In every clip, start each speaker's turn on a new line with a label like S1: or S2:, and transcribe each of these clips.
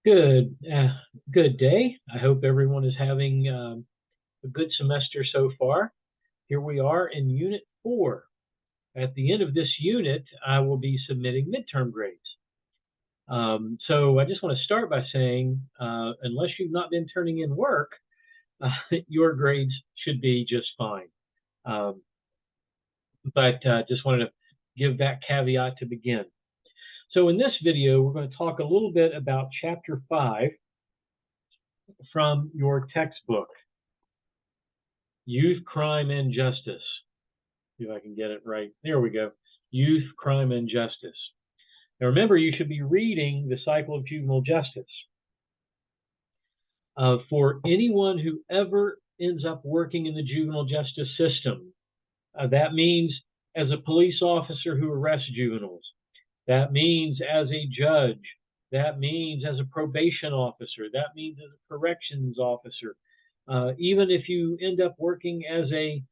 S1: Good, good day. I hope everyone is having a good semester so far. Here we are in Unit 4. At the end of this unit, I will be submitting midterm grades. So I just want to start by saying, unless you've not been turning in work, your grades should be just fine. But just wanted to give that caveat to begin. So in this video, we're going to talk a little bit about Chapter 5 from your textbook, Youth, Crime, and Justice. See if I can get it right. There we go. Youth, Crime, and Justice. Now remember, you should be reading The Cycle of Juvenile Justice. For anyone who ever ends up working in the juvenile justice system, that means as a police officer who arrests juveniles. That means as a judge. That means as a probation officer. That means as a corrections officer. Even if you end up working as a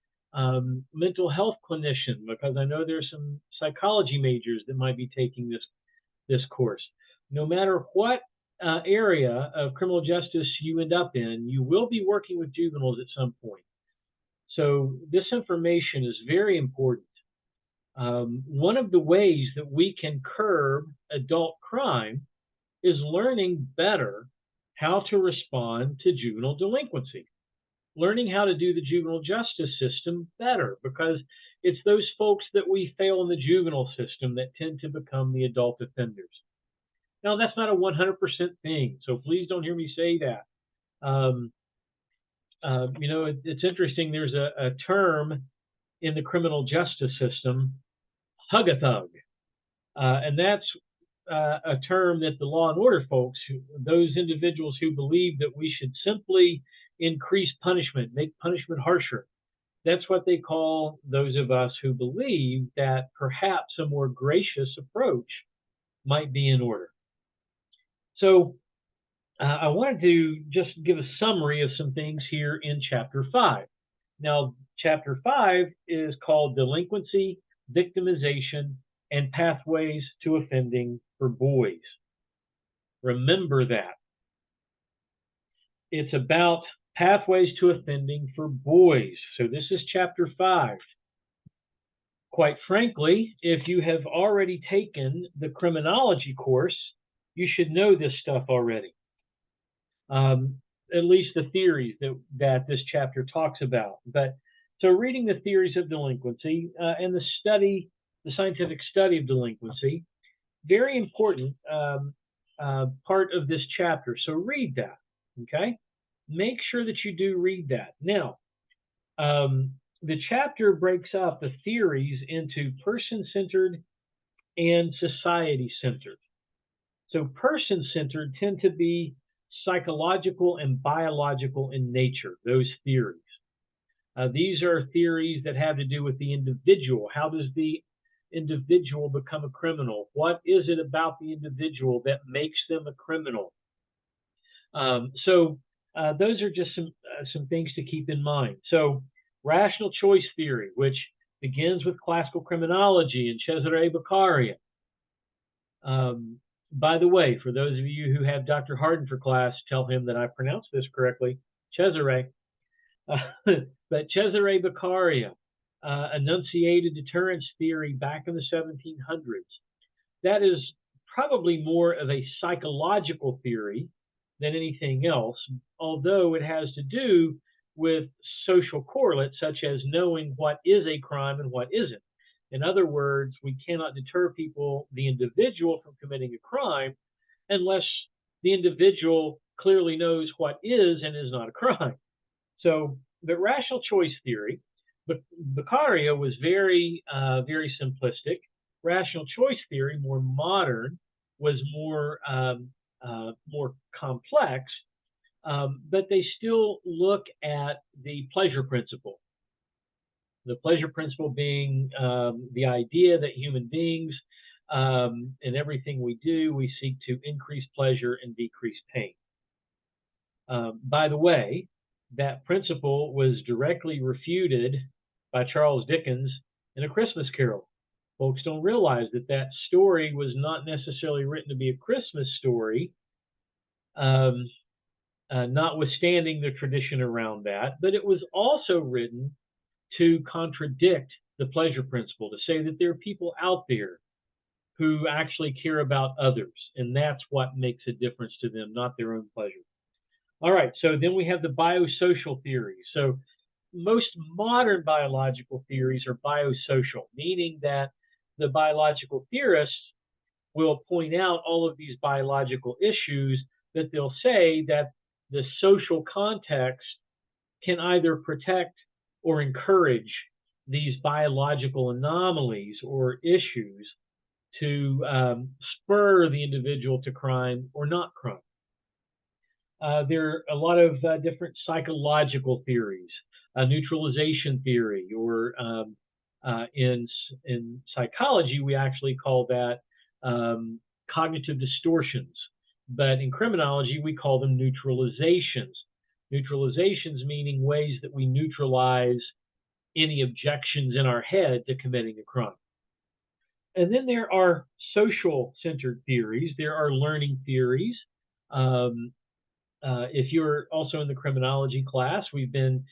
S1: mental health clinician, because I know there's some psychology majors that might be taking this course. No matter what area of criminal justice you end up in, you will be working with juveniles at some point. So this information is very important. One of the ways that we can curb adult crime is learning better how to respond to juvenile delinquency. Learning how to do the juvenile justice system better, because it's those folks that we fail in the juvenile system that tend to become the adult offenders. Now, that's not a 100% thing, so please don't hear me say that. It's interesting. There's a term in the criminal justice system, hug-a-thug, and that's a term that the law and order folks, those individuals who believe that we should simply increase punishment, make punishment harsher, that's what they call those of us who believe that perhaps a more gracious approach might be in order. So I wanted to just give a summary of some things here in Chapter 5. Now, Chapter 5 is called Delinquency, Victimization, and Pathways to Offending for Boys. Remember that. It's about pathways to offending for boys. So this is Chapter 5. Quite frankly, if you have already taken the criminology course, you should know this stuff already. At least the theories that this chapter talks about. But so reading the theories of delinquency and the scientific study of delinquency, very important part of this chapter. So read that, okay? Make sure that you do read that. Now, the chapter breaks up the theories into person-centered and society-centered. So person-centered tend to be psychological and biological in nature, those theories. These are theories that have to do with the individual. How does the individual become a criminal? What is it about the individual that makes them a criminal? So those are just some things to keep in mind. So rational choice theory, which begins with classical criminology and Cesare Beccaria. By the way, for those of you who have Dr. Harden for class, tell him that I pronounced this correctly, Cesare. But Cesare Beccaria enunciated deterrence theory back in the 1700s. That is probably more of a psychological theory than anything else, although it has to do with social correlates such as knowing what is a crime and what isn't. In other words, we cannot deter people, the individual, from committing a crime unless the individual clearly knows what is and is not a crime. So the rational choice theory, Beccaria was very simplistic. Rational choice theory, more modern, was more complex, but they still look at the pleasure principle. The pleasure principle being the idea that human beings, in everything we do, we seek to increase pleasure and decrease pain. By the way, that principle was directly refuted by Charles Dickens in A Christmas Carol. Folks don't realize that story was not necessarily written to be a Christmas story. um, notwithstanding the tradition around that. But it was also written to contradict the pleasure principle, to say that there are people out there who actually care about others, and that's what makes a difference to them, not their own pleasure. All right, so then we have the biosocial theories. So most modern biological theories are biosocial, meaning that the biological theorists will point out all of these biological issues, that they'll say that the social context can either protect or encourage these biological anomalies or issues to spur the individual to crime or not crime. There are a lot of different psychological theories, neutralization theory, or in psychology we actually call that cognitive distortions, but in criminology we call them neutralizations. Neutralizations meaning ways that we neutralize any objections in our head to committing a crime. And then there are social centered theories. There are learning theories. Um, if you're also in the criminology class, we've been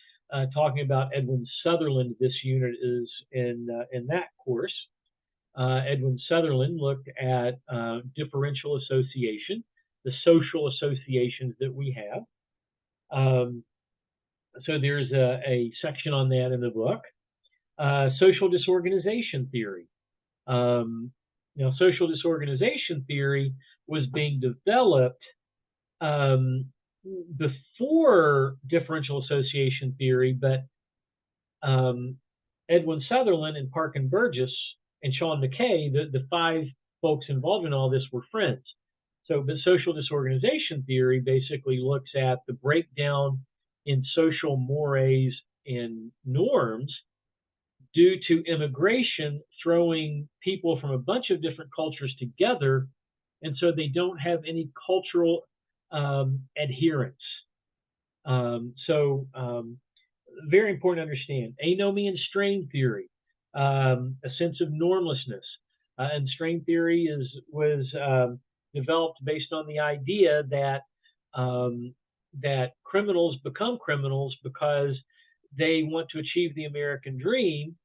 S1: talking about Edwin Sutherland. This unit is in that course. Edwin Sutherland looked at differential association, the social associations that we have. So there's a section on that in the book. Social disorganization theory. Social disorganization theory was being developed before differential association theory, but Edwin Sutherland and Parkin Burgess and Sean McKay, the five folks involved in all this, were friends. So, but social disorganization theory basically looks at the breakdown in social mores and norms due to immigration throwing people from a bunch of different cultures together, and so they don't have any cultural adherence. Very important to understand. Anomie and strain theory, a sense of normlessness. And strain theory was developed based on the idea that that criminals become criminals because they want to achieve the American dream,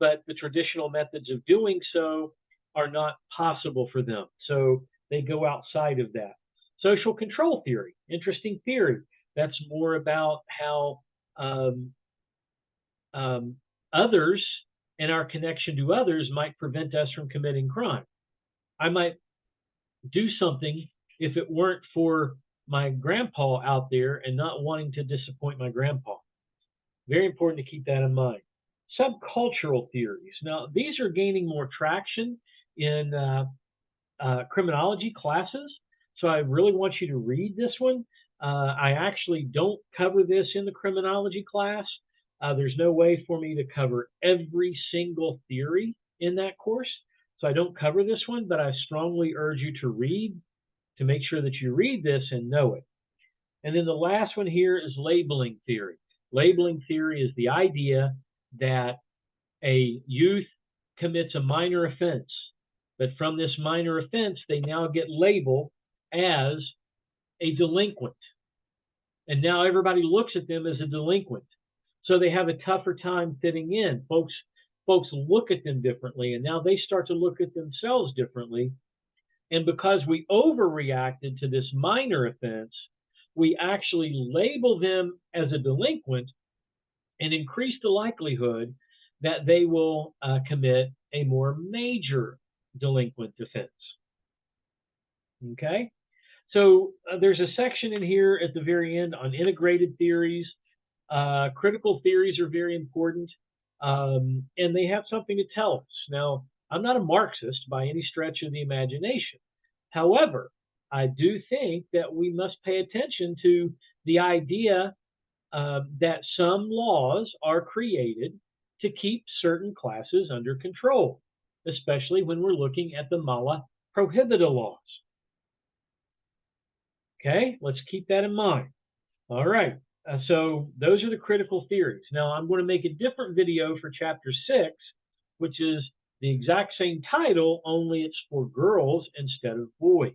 S1: but the traditional methods of doing so are not possible for them. So they go outside of that. Social control theory, interesting theory. That's more about how others and our connection to others might prevent us from committing crime. I might do something if it weren't for my grandpa out there and not wanting to disappoint my grandpa. Very important to keep that in mind. Subcultural theories. Now, these are gaining more traction in criminology classes, so I really want you to read this one. I actually don't cover this in the criminology class. There's no way for me to cover every single theory in that course, so I don't cover this one, but I strongly urge you to read, to make sure that you read this and know it. And then the last one here is labeling theory. Labeling theory is the idea that a youth commits a minor offense, but from this minor offense, they now get labeled as a delinquent. And now everybody looks at them as a delinquent. So they have a tougher time fitting in. Folks look at them differently, and now they start to look at themselves differently. And because we overreacted to this minor offense, we actually label them as a delinquent and increase the likelihood that they will commit a more major delinquent offense. Okay? So there's a section in here at the very end on integrated theories. Critical theories are very important, and they have something to tell us. Now, I'm not a Marxist by any stretch of the imagination. However, I do think that we must pay attention to the idea that some laws are created to keep certain classes under control, especially when we're looking at the mala prohibita laws. Okay, let's keep that in mind. All right, so those are the critical theories. Now I'm going to make a different video for chapter 6, which is the exact same title, only it's for girls instead of boys.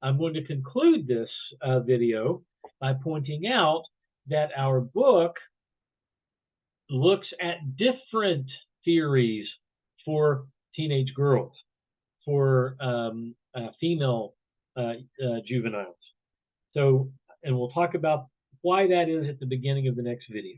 S1: I'm going to conclude this video by pointing out that our book looks at different theories for teenage girls, for female juveniles. So, and we'll talk about why that is at the beginning of the next video.